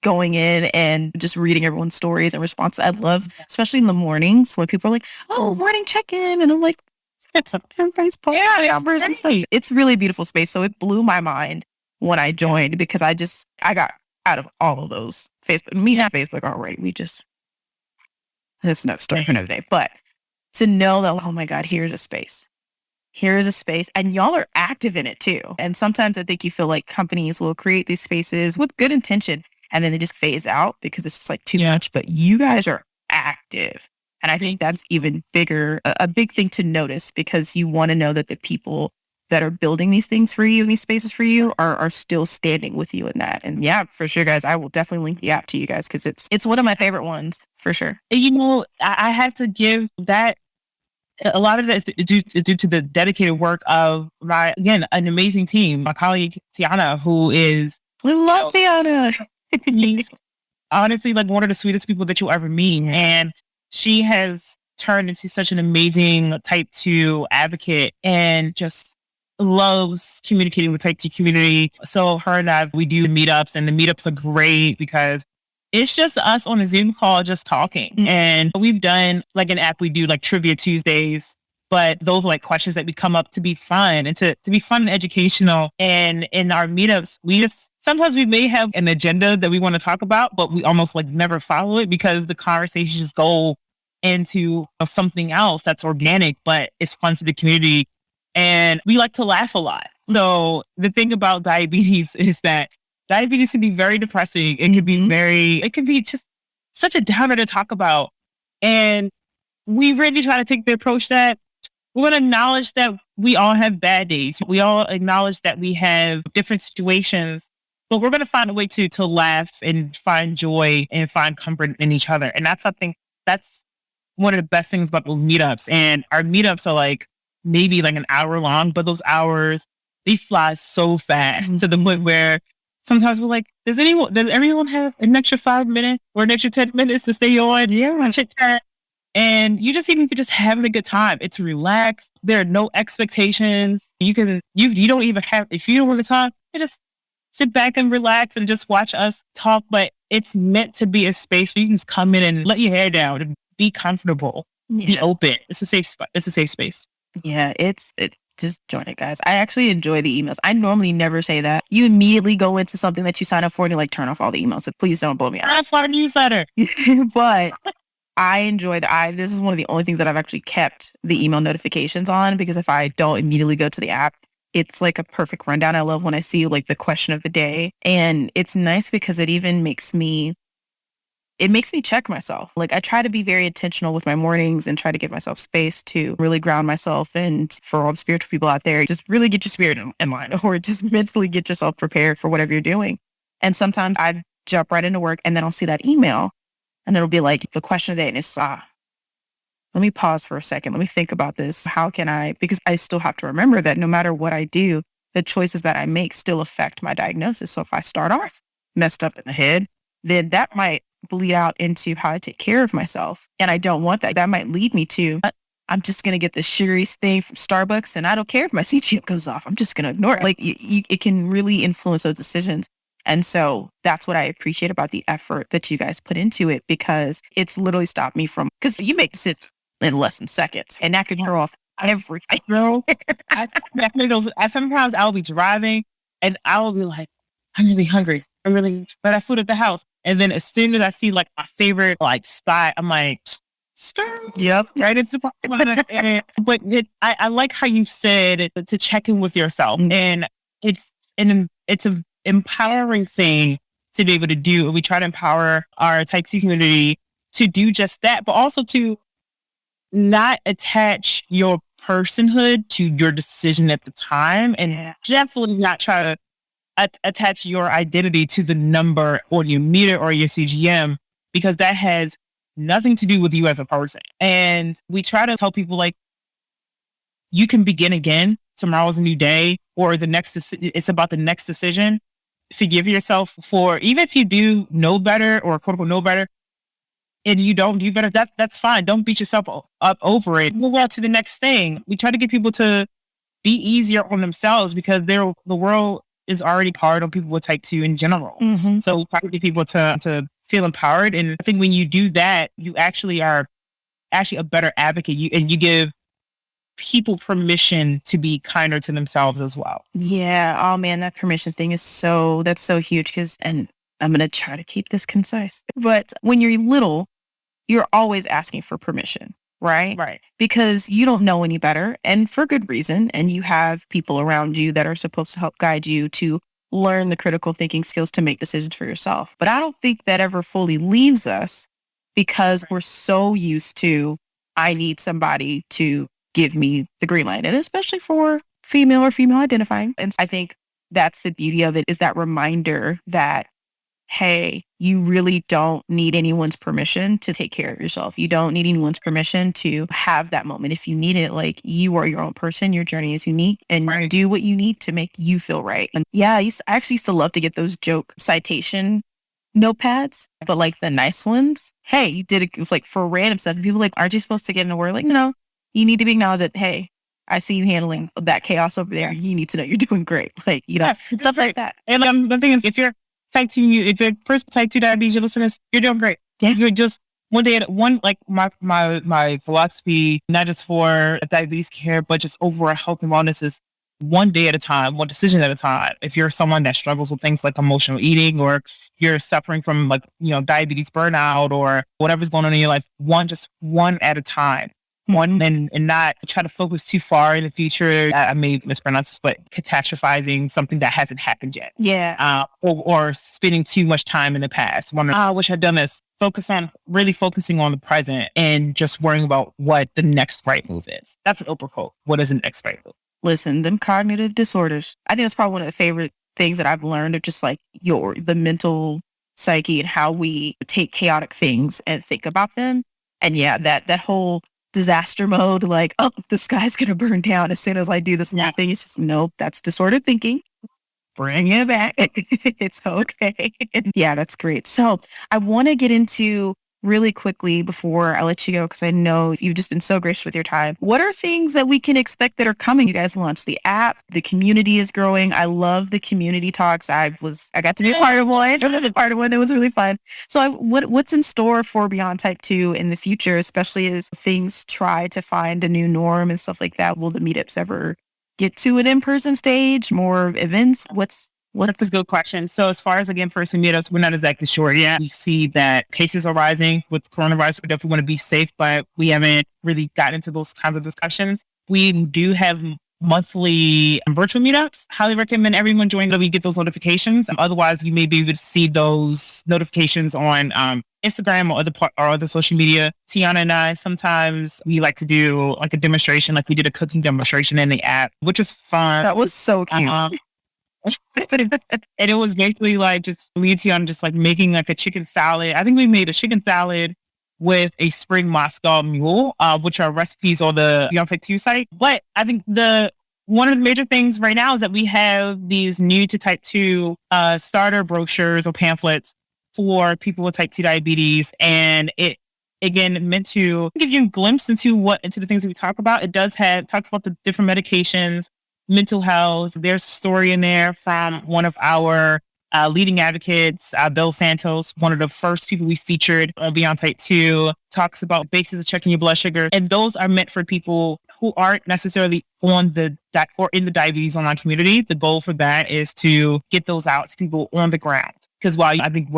going in and just reading everyone's stories and responses. I love, especially in the mornings when people are like, oh, morning check-in. And I'm like, everybody's posting numbers and stuff. It's really a beautiful space. So it blew my mind when I joined, because I got out of all of those Facebook, me not Facebook already. That's another story for another day. But to know that, oh my God, here's a space. Here's a space. And y'all are active in it too. And sometimes I think you feel like companies will create these spaces with good intention, and then they just phase out because it's just like too much. But you guys are active. And I think that's even bigger, a big thing to notice, because you want to know that the people that are building these things for you, these spaces for you, are still standing with you in that. And yeah, for sure, guys, I will definitely link the app to you guys, because it's one of my favorite ones for sure. You know, I have to give that, a lot of that is due to the dedicated work of an amazing team. My colleague Tiana, who is, I love Tiana. Honestly, like one of the sweetest people that you'll ever meet, and she has turned into such an amazing type 2 advocate, and just loves communicating with type 2 community. So her and I, we do meetups, and the meetups are great because it's just us on a Zoom call just talking. And we've done like an app, we do like Trivia Tuesdays, but those are like questions that we come up to be fun and to be fun and educational. And in our meetups, sometimes we may have an agenda that we want to talk about, but we almost like never follow it, because the conversations go into something else that's organic, but it's fun to the community. And we like to laugh a lot. So the thing about diabetes is that diabetes can be very depressing. It can be just such a downer to talk about. And we really try to take the approach that we're going to acknowledge that we all have bad days. We all acknowledge that we have different situations, but we're going to find a way to laugh and find joy and find comfort in each other. And that's one of the best things about those meetups. And our meetups are like maybe like an hour long, but those hours, they fly so fast to the point where sometimes we're like, does everyone have an extra 5 minutes or an extra 10 minutes to stay on? Yeah, chit chat. And you just having a good time. It's relaxed. There are no expectations. You don't even have, if you don't want to talk, you just sit back and relax and just watch us talk. But it's meant to be a space where you can just come in and let your hair down and be comfortable, be open. It's a safe spot. It's a safe space. Yeah, just join it, guys. I actually enjoy the emails. I normally never say that. You immediately go into something that you sign up for and you like turn off all the emails. So please don't blow me out. That's our newsletter. But I enjoy this is one of the only things that I've actually kept the email notifications on, because if I don't immediately go to the app, it's like a perfect rundown. I love when I see like the question of the day, and it's nice because it even makes me check myself. Like I try to be very intentional with my mornings and try to give myself space to really ground myself. And for all the spiritual people out there, just really get your spirit in line, or just mentally get yourself prepared for whatever you're doing. And sometimes I jump right into work and then I'll see that email and it'll be like the question of the day. And it's, let me pause for a second. Let me think about this. How can because I still have to remember that no matter what I do, the choices that I make still affect my diagnosis. So if I start off messed up in the head, then that might bleed out into how I take care of myself. And I don't want that. That might lead me to, I'm just going to get the sugary thing from Starbucks and I don't care if my CGM goes off. I'm just going to ignore it. Like it can really influence those decisions. And so that's what I appreciate about the effort that you guys put into it, because it's literally stopped me from, because you make decisions in less than seconds and that could throw off everything. Sometimes I'll be driving and I'll be like, I'm really hungry. But I have food at the house. And then as soon as I see like my favorite like spot, I'm like, stir. Yep. Right. I like how you said to check in with yourself. And it's an empowering thing to be able to do. We try to empower our type 2 community to do just that, but also to not attach your personhood to your decision at the time, and definitely not try to attach your identity to the number on your meter or your CGM, because that has nothing to do with you as a person. And we try to tell people like, you can begin again. Tomorrow's a new day, or it's about the next decision. Forgive yourself for, even if you do know better or quote unquote know better, and you don't do better, that's fine. Don't beat yourself up over it. Move on to the next thing. We try to get people to be easier on themselves, because the world is already hard on people with type 2 in general. Mm-hmm. So we try to get people to feel empowered. And I think when you do that, you actually are a better advocate. You give people permission to be kinder to themselves as well. Yeah. Oh man, that permission thing that's so huge, and I'm going to try to keep this concise, but when you're little, you're always asking for permission, right? Right. Because you don't know any better, and for good reason. And you have people around you that are supposed to help guide you to learn the critical thinking skills to make decisions for yourself. But I don't think that ever fully leaves us, because we're so used to, I need somebody to give me the green light. And especially for female or female identifying. And I think that's the beauty of it, is that reminder that, hey, you really don't need anyone's permission to take care of yourself. You don't need anyone's permission to have that moment. If you need it, like, you are your own person. Your journey is unique, and you do what you need to make you feel right. And yeah, I actually used to love to get those joke citation notepads, but like the nice ones. Hey, you did it was like for random stuff. And people like, aren't you supposed to get in a word? Like, no, you need to be acknowledged that, hey, I see you handling that chaos over there. You need to know you're doing great. Like, stuff like that. And the thing is, if you're type 2, if you're first type 2 diabetes, you're listening, you're doing great. Yeah. You're just one day at one, like my philosophy, not just for diabetes care, but just overall health and wellness, is one day at a time, one decision at a time. If you're someone that struggles with things like emotional eating, or you're suffering from diabetes burnout, or whatever's going on in your life, just one at a time. One, and not try to focus too far in the future. I may mispronounce this, but catastrophizing something that hasn't happened yet. Yeah. Or spending too much time in the past. Wondering, I wish I'd done this. Really focusing on the present, and just worrying about what the next right move is. That's an Oprah quote. What is the next right move? Listen, them cognitive disorders. I think that's probably one of the favorite things that I've learned, of just like the mental psyche and how we take chaotic things and think about them. And yeah, that whole disaster mode, like, oh, the sky's going to burn down as soon as I do this one thing. It's just, nope, that's disordered thinking. Bring it back. It's okay. Yeah, that's great. So I want to get into really quickly, before I let you go, because I know you've just been so gracious with your time. What are things that we can expect that are coming? You guys launched the app. The community is growing. I love the community talks. I got to be a part of one. That was really fun. So what's in store for Beyond Type 2 in the future, especially as things try to find a new norm and stuff like that? Will the meetups ever get to an in-person stage? More events? That's a good question. So as far as, again, in-person meetups, we're not exactly sure yet. We see that cases are rising with coronavirus. We definitely want to be safe, but we haven't really gotten into those kinds of discussions. We do have monthly virtual meetups. Highly recommend everyone join so we get those notifications. Otherwise, you may be able to see those notifications on Instagram or other social media. Tiana and I, sometimes we like to do like a demonstration, like we did a cooking demonstration in the app, which is fun. That was so cute. And it was basically like just me and Tiana just like making like a chicken salad. I think we made a chicken salad with a spring Moscow mule, which are recipes on the Beyond Type 2 site. But I think one of the major things right now is that we have these new to Type 2 starter brochures or pamphlets for people with Type 2 diabetes. And it, again, meant to give you a glimpse into the things that we talk about. It talks about the different medications, mental health. There's a story in there from one of our leading advocates, Bill Santos, one of the first people we featured on Beyond Type 2, talks about basics of checking your blood sugar. And those are meant for people who aren't necessarily on the or in the diabetes online community. The goal for that is to get those out to people on the ground. Because while I think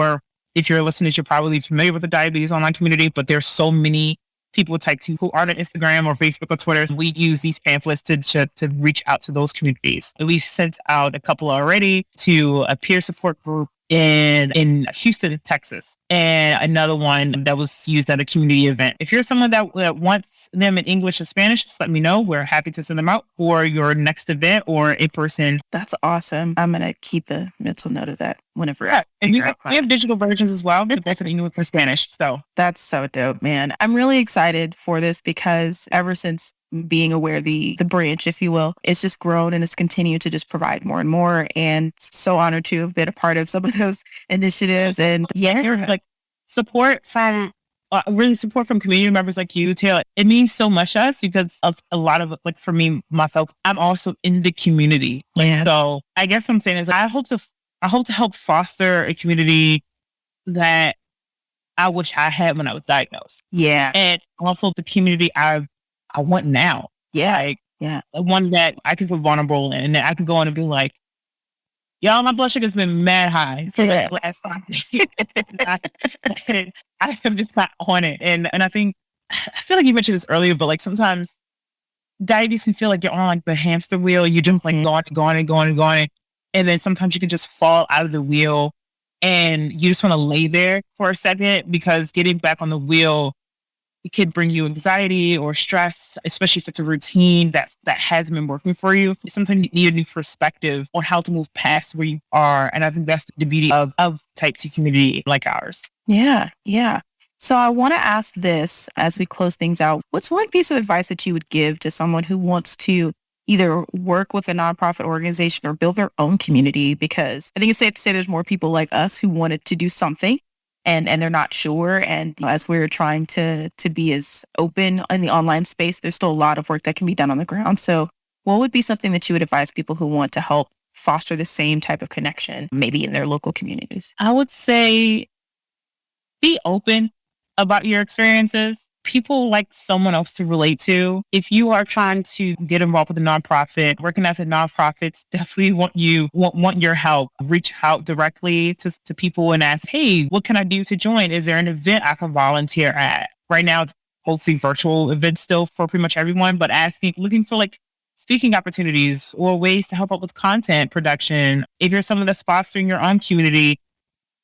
if you're listeners, you're probably familiar with the diabetes online community, but there's so many people with type 2 who aren't on Instagram or Facebook or Twitter. We use these pamphlets to reach out to those communities. We've sent out a couple already to a peer support group in Houston, Texas, and another one that was used at a community event. If you're someone that wants them in English or Spanish, just let me know. We're happy to send them out for your next event or in person. That's awesome. I'm going to keep a mental note of that whenever. Yeah, and we have digital versions as well, both in English and Spanish. So that's so dope, man. I'm really excited for this because ever since being aware the branch, if you will, it's just grown and it's continued to just provide more and more. And so honored to have been a part of some of those initiatives. And like support from community members like you, Taylor. It means so much to us because of a lot of, like, for me, myself, I'm also in the community. So I guess what I'm saying is I hope to help foster a community that I wish I had when I was diagnosed. Yeah. And also the community I want now. Yeah. One that I can feel vulnerable in and that I can go on and be like, y'all, my blood sugar's been mad high for the last 5 days. I am just not on it. And I feel like you mentioned this earlier, but like sometimes diabetes can feel like you're on like the hamster wheel. You just like going. And then sometimes you can just fall out of the wheel and you just want to lay there for a second because getting back on the wheel, it could bring you anxiety or stress, especially if it's a routine that hasn't been working for you. Sometimes you need a new perspective on how to move past where you are. And I think that's the beauty of type 2 community like ours. Yeah. So I want to ask this as we close things out. What's one piece of advice that you would give to someone who wants to either work with a nonprofit organization or build their own community? Because I think it's safe to say there's more people like us who wanted to do something and they're not sure. And as we're trying to be as open in the online space, there's still a lot of work that can be done on the ground. So what would be something that you would advise people who want to help foster the same type of connection, maybe in their local communities? I would say be open about your experiences. People like someone else to relate to. If you are trying to get involved with a nonprofit, working as a nonprofit, definitely want your help. Reach out directly to people and ask, hey, what can I do to join? Is there an event I can volunteer at? Right now, it's hopefully virtual events still for pretty much everyone, but looking for like speaking opportunities or ways to help out with content production. If you're someone that's fostering your own community,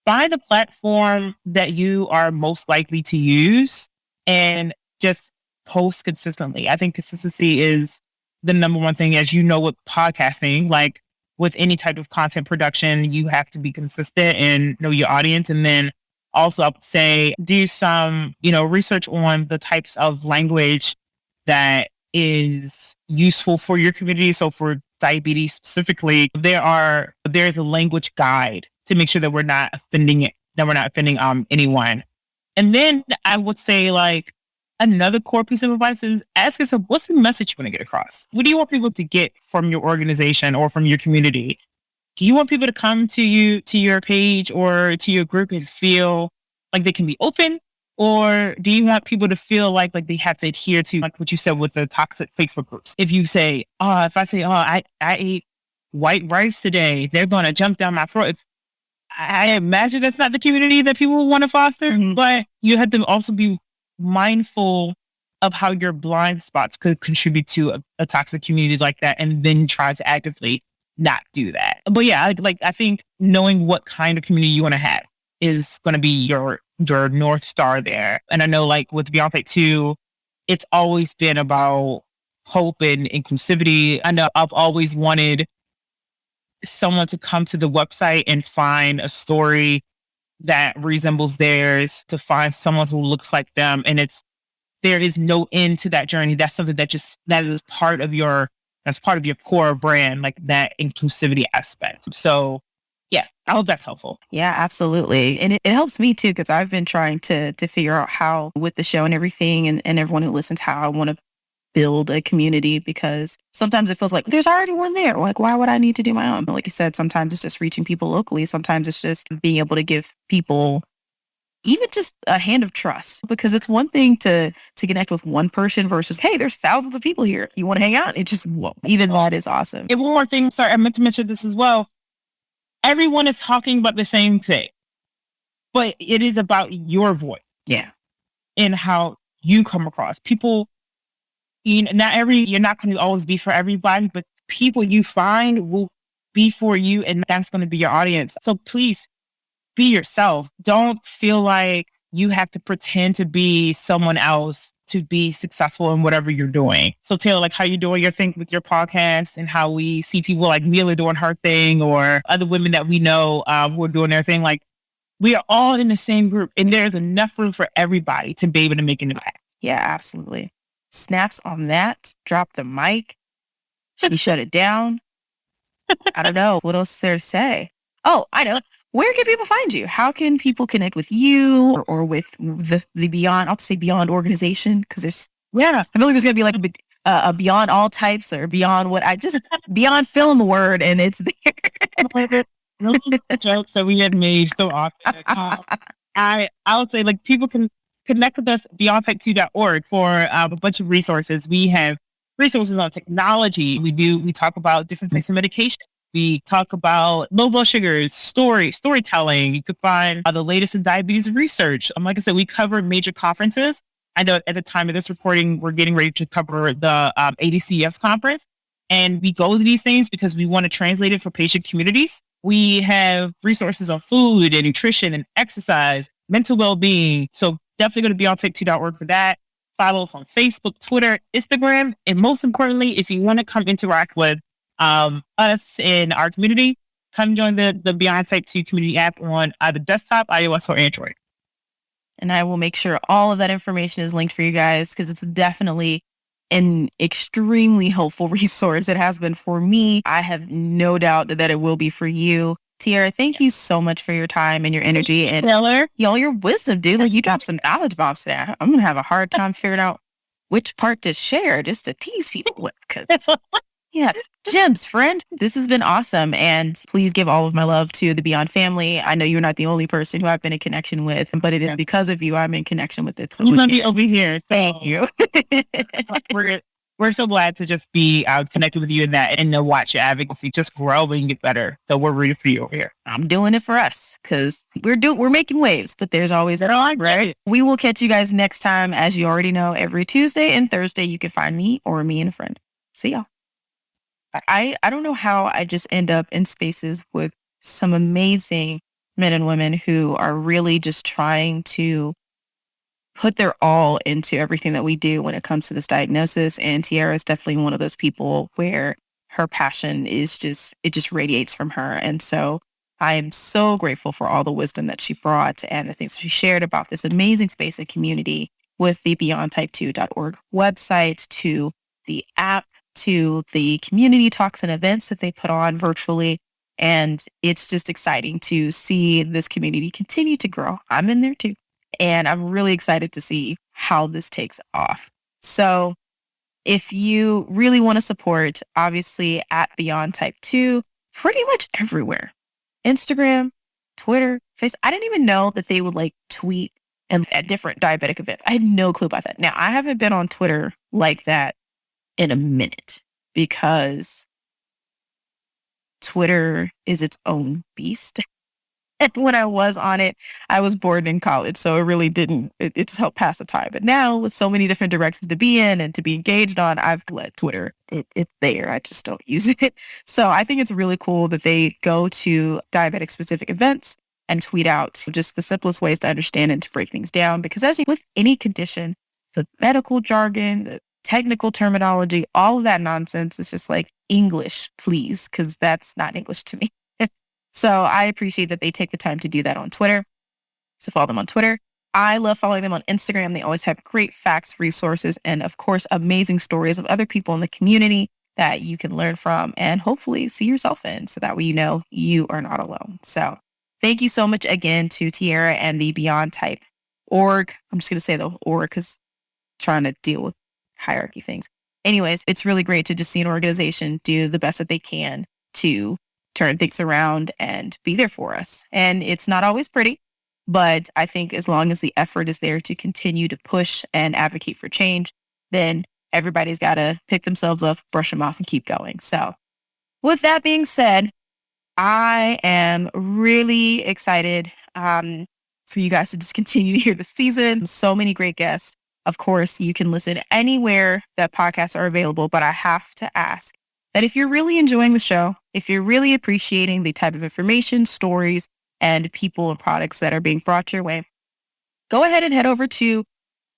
find a platform that you are most likely to use and just post consistently. I think consistency is the number one thing. As you know, with podcasting, like with any type of content production, you have to be consistent and know your audience. And then also I would say do some, research on the types of language that is useful for your community. So for diabetes specifically, there's a language guide to make sure that we're not offending anyone. And then I would say like another core piece of advice is ask yourself, what's the message you want to get across? What do you want people to get from your organization or from your community? Do you want people to come to your page or to your group and feel like they can be open? Or do you want people to feel like they have to adhere to, like what you said with the toxic Facebook groups? If you say, I ate white rice today, they're going to jump down my throat. I imagine that's not the community that people want to foster, but you have to also be mindful of how your blind spots could contribute to a toxic community like that, and then try to actively not do that. But yeah, I think knowing what kind of community you want to have is going to be your North Star there. And I know like with Beyond Type 2, it's always been about hope and inclusivity. I know I've always wanted someone to come to the website and find a story that resembles theirs, to find someone who looks like them. And there is no end to that journey. That's something that is part of your core brand, like that inclusivity aspect. So yeah, I hope that's helpful. Yeah, absolutely. And it helps me too, because I've been trying to figure out how with the show and everything and everyone who listens, how I want to build a community, because sometimes it feels like there's already one there. Like, why would I need to do my own? Like you said, sometimes it's just reaching people locally. Sometimes it's just being able to give people even just a hand of trust, because it's one thing to connect with one person versus, hey, there's thousands of people here. You want to hang out? It just, whoa, even that is awesome. And one more thing, sorry, I meant to mention this as well. Everyone is talking about the same thing, but it is about your voice. Yeah. And how you come across. People, you're not going to always be for everybody, but people you find will be for you, and that's going to be your audience. So please be yourself. Don't feel like you have to pretend to be someone else to be successful in whatever you're doing. So Taylor, like how you doing your thing with your podcast, and how we see people like Mila doing her thing, or other women that we know who are doing their thing. Like, we are all in the same group, and there's enough room for everybody to be able to make an impact. Yeah, absolutely. Snaps on that. Drop the mic. She shut it down. I don't know. What else is there to say? Oh, I know. Where can people find you? How can people connect with you or with the Beyond? I'll just say Beyond organization, because there's, I feel like there's going to be like a Beyond all types, or Beyond Beyond fill in the word, and it's there. Jokes that we had made so often. I would say, like, people can connect with us beyondtype2.org for a bunch of resources. We have resources on technology. We talk about different types of medication. We talk about low blood sugars, storytelling. You could find the latest in diabetes research. Like I said, we cover major conferences. I know at the time of this recording, we're getting ready to cover the ADCS conference. And we go to these things because we want to translate it for patient communities. We have resources on food and nutrition and exercise, mental well-being. So definitely go to beyondtype2.org for that. Follow us on Facebook, Twitter, Instagram. And most importantly, if you want to come interact with us in our community, come join the Beyond Type 2 community app on either desktop, iOS, or Android. And I will make sure all of that information is linked for you guys, because it's definitely an extremely helpful resource. It has been for me. I have no doubt that it will be for you. Tiara, thank you so much for your time and your energy and y'all, your wisdom, dude. Like, you dropped some knowledge bombs today. I'm going to have a hard time figuring out which part to share just to tease people with, because yeah, gems, friend. This has been awesome. And please give all of my love to the Beyond family. I know you're not the only person who I've been in connection with, but it is because of you I'm in connection with it. So you're going to be over here. So thank you. We're so glad to just be connected with you in that, and to watch your advocacy just grow and get better. So we're rooting for you over here. I'm doing it for us, because we're making waves, but there's always that on, right? We will catch you guys next time. As you already know, every Tuesday and Thursday, you can find me or me and a friend. See y'all. I don't know how I just end up in spaces with some amazing men and women who are really just trying to put their all into everything that we do when it comes to this diagnosis. And Tiara is definitely one of those people where her passion is it just radiates from her. And so I am so grateful for all the wisdom that she brought and the things she shared about this amazing space and community, with the beyondtype2.org website, to the app, to the community talks and events that they put on virtually. And it's just exciting to see this community continue to grow. I'm in there too. And I'm really excited to see how this takes off. So if you really want to support, obviously at Beyond Type 2, pretty much everywhere. Instagram, Twitter, Facebook. I didn't even know that they would like tweet and at different diabetic events. I had no clue about that. Now, I haven't been on Twitter like that in a minute, because Twitter is its own beast. And when I was on it, I was bored in college. So it really didn't, it just helped pass the time. But now with so many different directions to be in and to be engaged on, I've let Twitter, it's there. I just don't use it. So I think it's really cool that they go to diabetic specific events and tweet out just the simplest ways to understand and to break things down. Because as with any condition, the medical jargon, the technical terminology, all of that nonsense is just like, English, please, because that's not English to me. So I appreciate that they take the time to do that on Twitter. So follow them on Twitter. I love following them on Instagram. They always have great facts, resources, and of course, amazing stories of other people in the community that you can learn from and hopefully see yourself in, so that way you know you are not alone. So thank you so much again to Tiara and the Beyond Type org. I'm just going to say the org because I'm trying to deal with hierarchy things. Anyways, it's really great to just see an organization do the best that they can to turn things around and be there for us. And it's not always pretty. But I think as long as the effort is there to continue to push and advocate for change, then everybody's got to pick themselves up, brush them off, and keep going. So with that being said, I am really excited for you guys to just continue to hear the season. So many great guests. Of course, you can listen anywhere that podcasts are available, but I have to ask that if you're really enjoying the show, if you're really appreciating the type of information, stories, and people and products that are being brought your way, go ahead and head over to,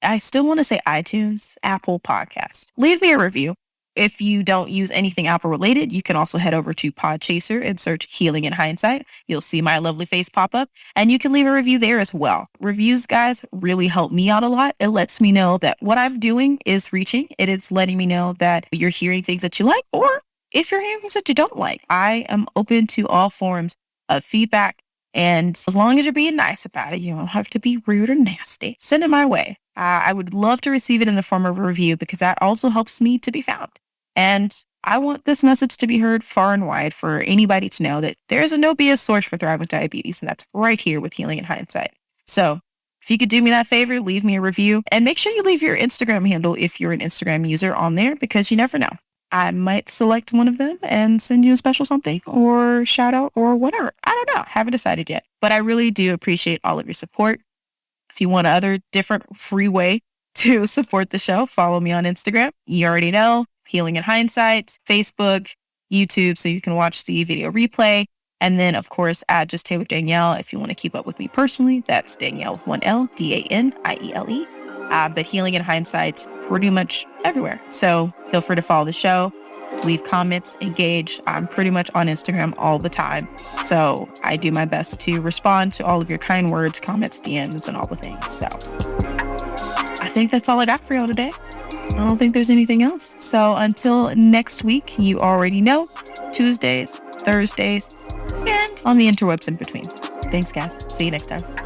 I still want to say iTunes, Apple Podcast. Leave me a review. If you don't use anything Apple related, you can also head over to Podchaser and search Healing in Hindsight. You'll see my lovely face pop up, and you can leave a review there as well. Reviews, guys, really help me out a lot. It lets me know that what I'm doing is reaching. It is letting me know that you're hearing things that you like, or if you're hearing things that you don't like. I am open to all forms of feedback, and as long as you're being nice about it, you don't have to be rude or nasty. Send it my way. I would love to receive it in the form of a review because that also helps me to be found. And I want this message to be heard far and wide for anybody to know that there's a no BS source for thriving with diabetes, and that's right here with Healing in Hindsight. So if you could do me that favor, leave me a review, and make sure you leave your Instagram handle if you're an Instagram user on there, because you never know. I might select one of them and send you a special something or shout out or whatever. I don't know. Haven't decided yet, but I really do appreciate all of your support. If you want another different free way to support the show, follow me on Instagram. You already know. Healing in Hindsight, Facebook, YouTube, so you can watch the video replay. And then, of course, add just Taylor Danielle if you want to keep up with me personally. That's Danielle with 1L, Daniele. But Healing in Hindsight, pretty much everywhere. So feel free to follow the show, leave comments, engage. I'm pretty much on Instagram all the time. So I do my best to respond to all of your kind words, comments, DMs, and all the things. So I think that's all I got for y'all today. I don't think there's anything else. So until next week, you already know, Tuesdays, Thursdays, and on the interwebs in between. Thanks, guys. See you next time.